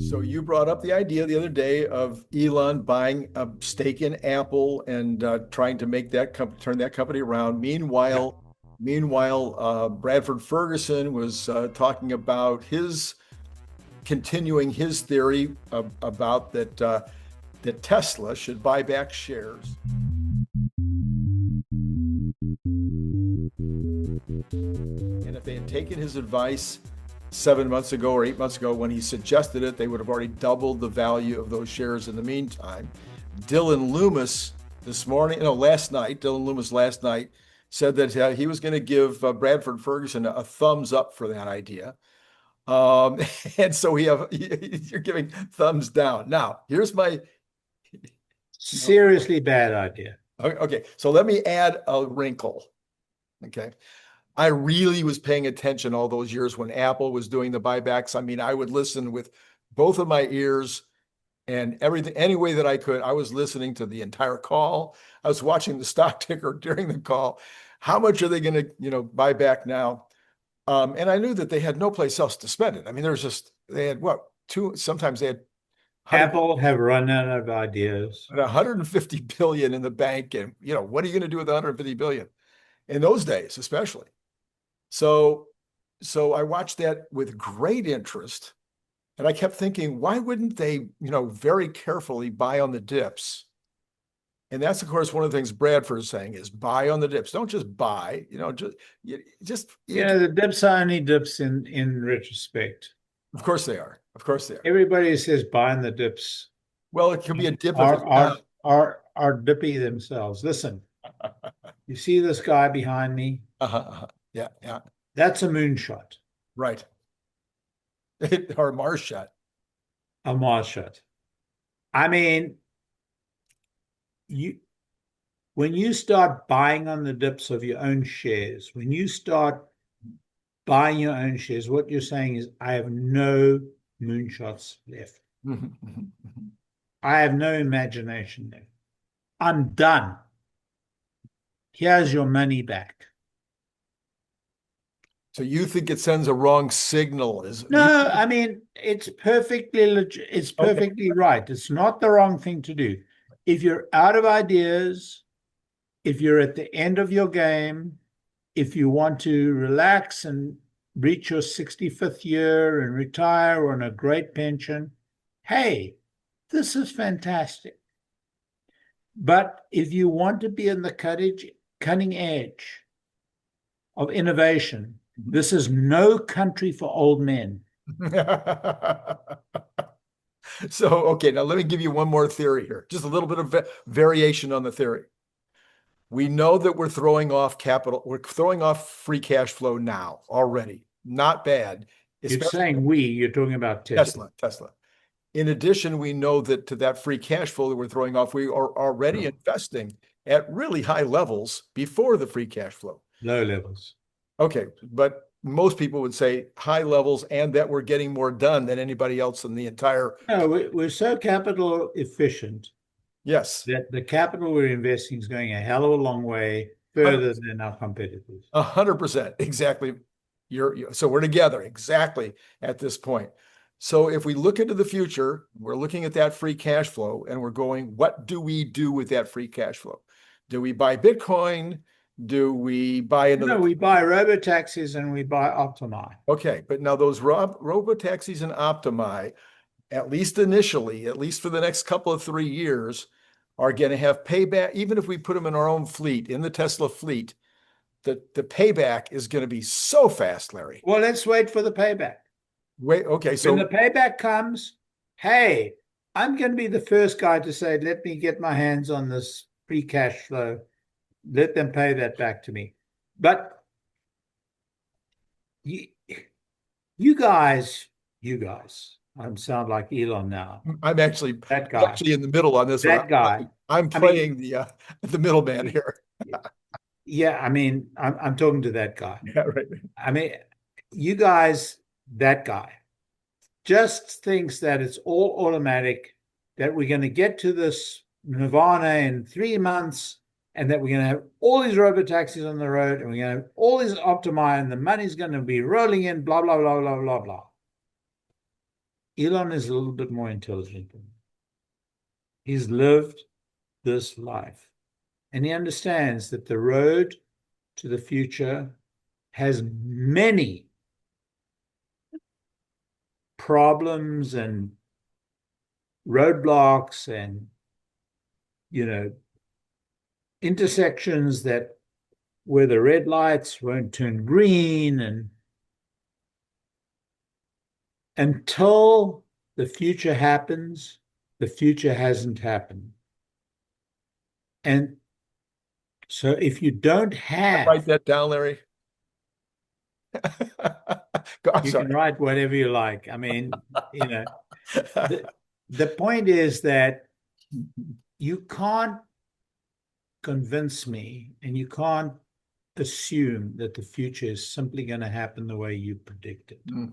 So you brought up the idea the other day of Elon buying a stake in Apple and trying to make that turn that company around. Yeah. Meanwhile, Bradford Ferguson was talking about his continuing his theory about that Tesla should buy back shares. And if they had taken his advice 7 months ago or 8 months ago when he suggested it, they would have already doubled the value of those shares in the meantime. Dylan Loomis this morning, no, last night, Dylan Loomis last night said that he was going to give Bradford Ferguson a thumbs up for that idea. Um, and so you're giving thumbs down. Now, here's my, Seriously bad idea. okay, so let me add a wrinkle. Okay. I really was paying attention all those years when Apple was doing the buybacks. I mean, I would listen with both of my ears and everything, any way that I could. I was listening to the entire call. I was watching the stock ticker during the call. How much are they going to, buy back now? And I knew that they had no place else to spend it. I mean, they had what, sometimes they had 100, Apple have run out of ideas. 150 billion in the bank. And, what are you going to do with 150 billion in those days, especially? So, so I watched that with great interest, and I kept thinking, why wouldn't they, very carefully buy on the dips? And that's, of course, one of the things Bradford is saying is buy on the dips. Don't just buy, The dips are only dips in retrospect. of course they are. Of course they are. Everybody says buying the dips Well, it could be a dip if are it's not. are dippy themselves. Listen, you see this guy behind me? Yeah, yeah, That's a moonshot, right. Or a Mars shot. a Mars shot. I mean, you when you start buying on the dips of your own shares, when you start buying your own shares, what you're saying is, I have no moonshots left. I have no imagination left. I'm done. Here's your money back. So you think it sends a wrong signal? No, I mean, it's perfectly legit. It's Okay. perfectly right. It's not the wrong thing to do. If you're out of ideas, if you're at the end of your game, if you want to relax and reach your 65th year and retire on a great pension, hey, this is fantastic. But if you want to be in the cutting edge of innovation, this is no country for old men. So, okay, now let me give you one more theory here. Just a little bit of variation on the theory. We know that we're throwing off capital, we're throwing off free cash flow now already. Not bad. You're saying you're talking about Tesla. In addition, we know that to that free cash flow that we're throwing off, we are already investing at really high levels before the free cash flow. Low levels. Okay, but most people would say high levels and that we're getting more done than anybody else in the entire. No, we're so capital efficient. Yes. That the capital we're investing is going a hell of a long way further than our competitors. 100%. Exactly. So we're together exactly at this point. So if we look into the future, we're looking at that free cash flow and we're going, what do we do with that free cash flow? Do we buy Bitcoin? Do we buy into No, we buy robo-taxis and we buy Optimi. Okay, but now those robo-taxis and Optimi, at least initially, at least for the next couple of 3 years, are going to have payback. Even if we put them in our own fleet, in the Tesla fleet, the payback is going to be so fast, Larry. Well, let's wait for the payback. Wait, okay, so when the payback comes, hey, I'm going to be the first guy to say, let me get my hands on this free cash flow. Let them pay that back to me. But you guys, I sound like Elon now. I'm actually that guy. Actually in the middle on this that one. Guy. I'm playing the middleman here. Yeah, I mean, I'm talking to that guy. Yeah, right. I mean, you guys, that guy, just thinks that it's all automatic, that we're going to get to this nirvana in 3 months, and that we're going to have all these robo-taxis on the road, and we're going to have all these Optimi, and the money's going to be rolling in, blah, blah, blah, blah, blah, blah. Elon is a little bit more intelligent than me. He's lived this life, and he understands that the road to the future has many problems and roadblocks and, intersections that where the red lights won't turn green, and until the future happens, the future hasn't happened. And so if you don't have, Write that down, Larry. I'm you sorry. can write whatever you like. I mean, the point is that you can't convince me and you can't assume that the future is simply going to happen the way you predict it. Mhm.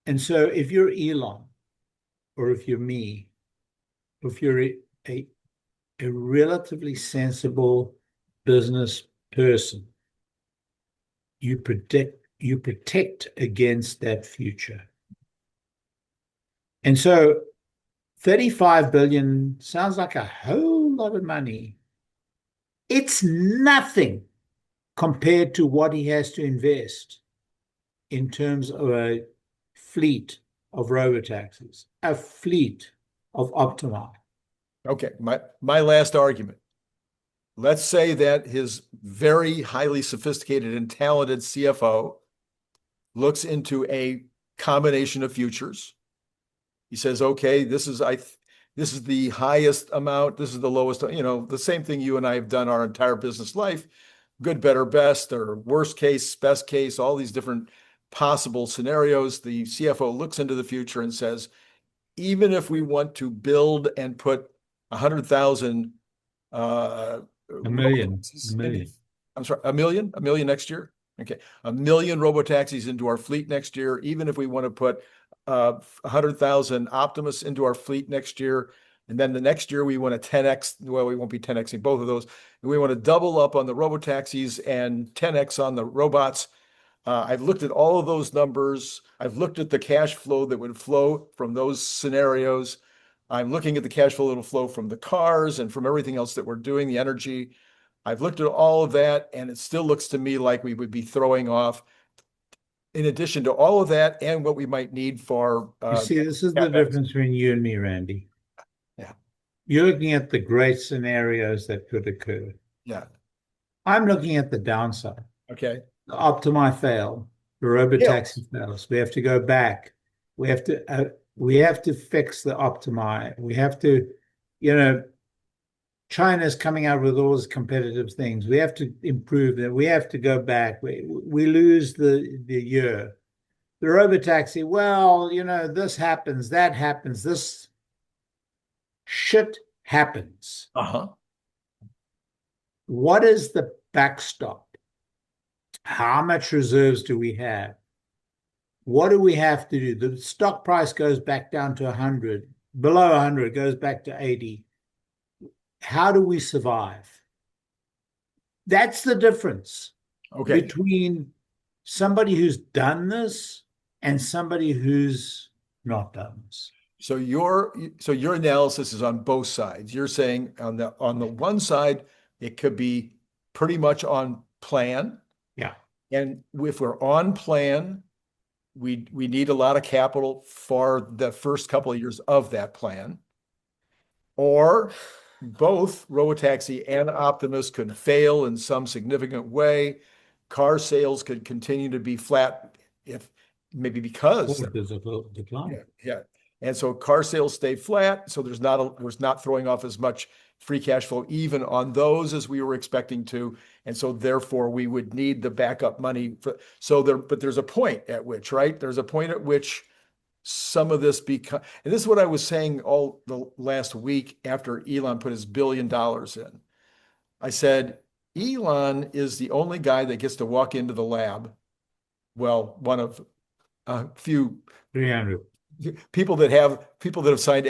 And so if you're Elon, or if you're me, or if you're a relatively sensible business person, you protect against that future. And so 35 billion sounds like a whole lot of money. It's nothing compared to what he has to invest in terms of a fleet of robotaxis, a fleet of Optima. Okay, my last argument. Let's say that his very highly sophisticated and talented CFO looks into a combination of futures. He says, okay, this is the highest amount, this is the lowest, the same thing you and I have done our entire business life, good, better, best, or worst case, best case, all these different possible scenarios. The CFO looks into the future and says, even if we want to build and put 100,000 A million. I'm sorry, a million next year. Okay, a million robotaxis into our fleet next year. Even if we want to put 100,000 Optimus into our fleet next year, and then the next year we want to 10x. Well, we won't be 10xing both of those. We want to double up on the robotaxis and 10x on the robots. I've looked at all of those numbers. I've looked at the cash flow that would flow from those scenarios. I'm looking at the cash flow that will flow from the cars and from everything else that we're doing, the energy. I've looked at all of that, and it still looks to me like we would be throwing off, in addition to all of that and what we might need for. You see, this is the difference between you and me, Randy. Yeah. You're looking at the great scenarios that could occur. Yeah. I'm looking at the downside. Okay. The Optimi fail, the robotaxi fails. We have to go back. We have to fix the Optimi. We have to, China's coming out with all these competitive things. We have to improve that. We have to go back. We lose the year. The robotaxi, well, this happens, that happens, this shit happens. Uh-huh. What is the backstop? How much reserves do we have? What do we have to do? The stock price goes back down to 100, below 100, goes back to 80. How do we survive? That's the difference between somebody who's done this and somebody who's not done this. So your analysis is on both sides. You're saying on the one side, it could be pretty much on plan. Yeah. And if we're on plan, we need a lot of capital for the first couple of years of that plan. Or both Robotaxi and Optimus could fail in some significant way. Car sales could continue to be flat, if maybe because there's a decline. Yeah. And so car sales stay flat. So we're not throwing off as much free cash flow even on those as we were expecting to. And so therefore we would need the backup money but there's a point at which, right? There's a point at which some of this and this is what I was saying all the last week after Elon put his $1 billion in. I said, Elon is the only guy that gets to walk into the lab. Well, one of a few 300 people that have signed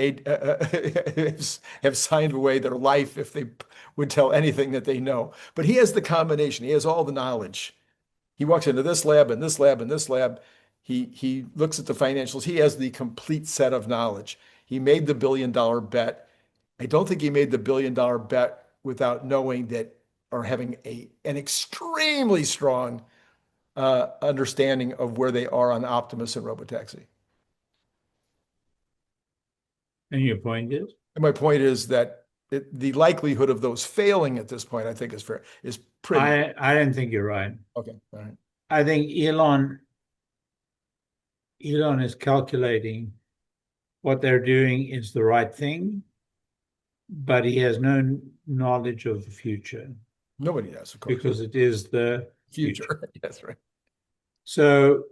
have signed away their life if they would tell anything that they know. But he has the combination. He has all the knowledge. He walks into this lab and this lab and this lab. He looks at the financials. He has the complete set of knowledge. He made the $1 billion bet. I don't think he made the $1 billion bet without knowing that, or having an extremely strong understanding of where they are on Optimus and Robotaxi. And your point is? And my point is that the likelihood of those failing at this point, I think, is pretty. I don't think you're right. Okay, all right. I think Elon is calculating what they're doing is the right thing, but he has no knowledge of the future. Nobody does, of course. Because it is the future. Yes, right. So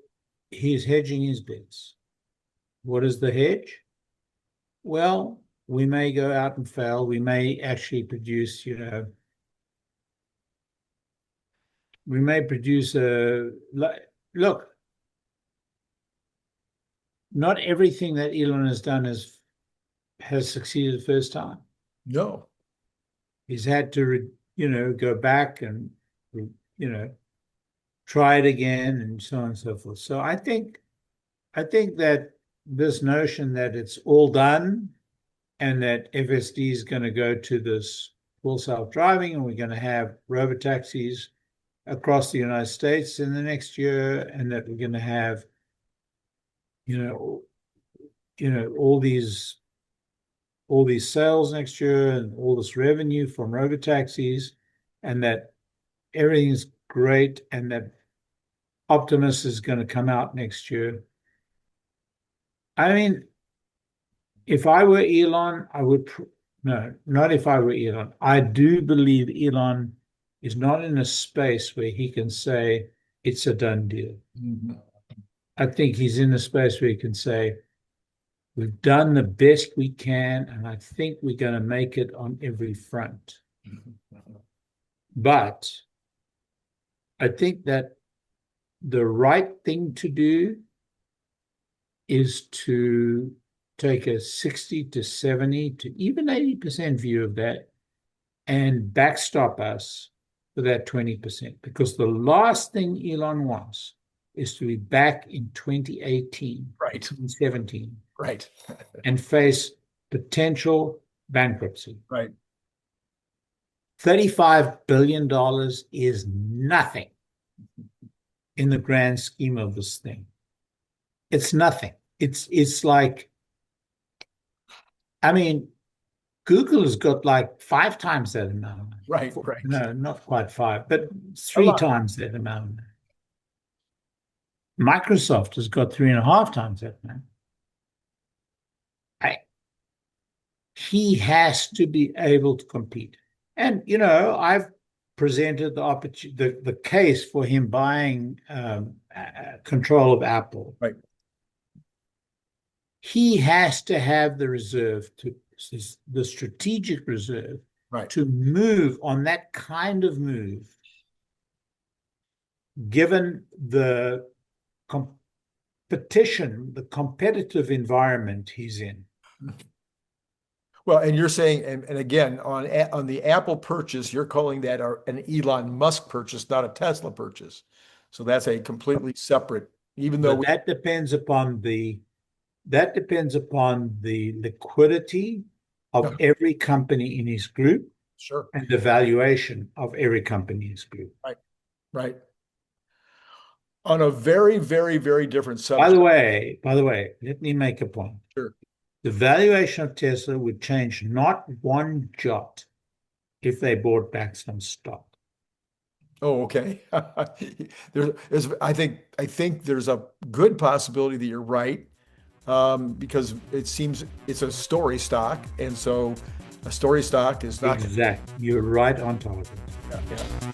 he's hedging his bets. What is the hedge? Well, we may go out and fail. We may actually produce, we may produce look, not everything that Elon has done has succeeded the first time. No. He's had to, go back and, try it again and so on and so forth. So I think that this notion that it's all done and that FSD is going to go to this full self-driving and we're going to have robotaxis across the United States in the next year, and that we're going to have, all these sales next year and all this revenue from robotaxis, and that everything is great, and that Optimus is going to come out next year. I mean, if I were Elon, I would, no, not if I were Elon. I do believe Elon is not in a space where he can say it's a done deal. Mm-hmm. I think he's in a space where he can say, we've done the best we can, and I think we're going to make it on every front. Mm-hmm. But I think that the right thing to do is to take a 60 to 70 to even 80% view of that and backstop us for that 20%. Because the last thing Elon wants is to be back in 2018, right, 2017, right, and face potential bankruptcy. Right. $35 billion is nothing in the grand scheme of this thing. It's nothing. It's like, I mean, Google has got like 5 times that amount. Right, right. No, not quite 5, but 3 times that amount. Microsoft has got 3.5 times that amount. He has to be able to compete. And, I've presented the case for him buying control of Apple. Right. He has to have the reserve, the strategic reserve, right, to move on that kind of move, given the competition, the competitive environment he's in. Well, and you're saying, and again, on the Apple purchase, you're calling that an Elon Musk purchase, not a Tesla purchase. So that's a completely separate, even though that depends upon the liquidity of every company in his group. Sure. And the valuation of every company in his group. Right. Right. On a very, very, very different subject. By the way, let me make a point. Sure. The valuation of Tesla would change not one jot if they bought back some stock. Oh, okay. I think there's a good possibility that you're right, because it seems it's a story stock, and so a story stock is not exact. You're right on top of it. Yeah.